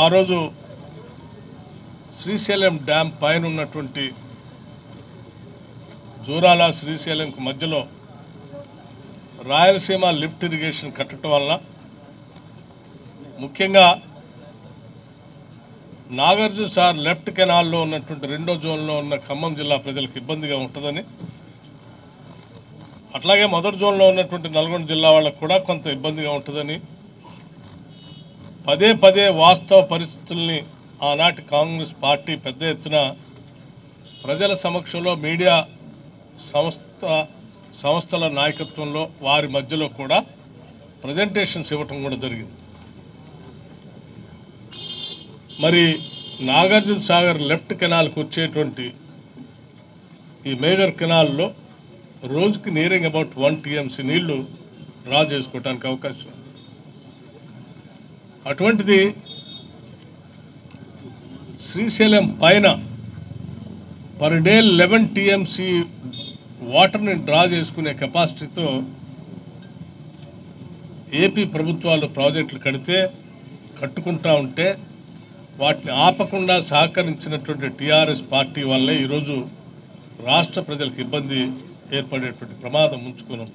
ఆ రోజు శ్రీశైలం డ్యామ్ పైన ఉన్నటువంటి జూరాల శ్రీశైలంకు మధ్యలో రాయలసీమ లిఫ్ట్ ఇరిగేషన్ కట్టడం వల్ల ముఖ్యంగా నాగార్జున సార్ లెఫ్ట్ కెనాల్లో ఉన్నటువంటి రెండో జోన్లో ఉన్న ఖమ్మం జిల్లా ప్రజలకు ఇబ్బందిగా ఉంటుందని, అట్లాగే మొదటి జోన్లో ఉన్నటువంటి నల్గొండ జిల్లా వాళ్ళకు కూడా కొంత ఇబ్బందిగా ఉంటుందని పదే పదే వాస్తవ పరిస్థితుల్ని ఆనాటి కాంగ్రెస్ పార్టీ పెద్ద ఎత్తున ప్రజల సమక్షంలో మీడియా సంస్థల నాయకత్వంలో వారి మధ్యలో కూడా ప్రజెంటేషన్స్ ఇవ్వటం కూడా జరిగింది. మరి నాగార్జున సాగర్ లెఫ్ట్ కెనాల్కి వచ్చేటువంటి ఈ మేజర్ కెనాల్లో రోజుకి నియరింగ్ అబౌట్ 1 TMC నీళ్లు డ్రా చేసుకోవడానికి అవకాశం. అటువంటిది శ్రీశైలం పైన పర్ డే 11 TMC వాటర్ని డ్రా చేసుకునే కెపాసిటీతో ఏపీ ప్రభుత్వాలు ప్రాజెక్టులు కట్టుకుంటా ఉంటే వాటిని ఆపకుండా సహకరించినటువంటి టీఆర్ఎస్ పార్టీ వల్లే ఈరోజు రాష్ట్ర ప్రజలకు ఇబ్బంది ఏర్పడేటువంటి ప్రమాదం ఉంచుకున్నాం.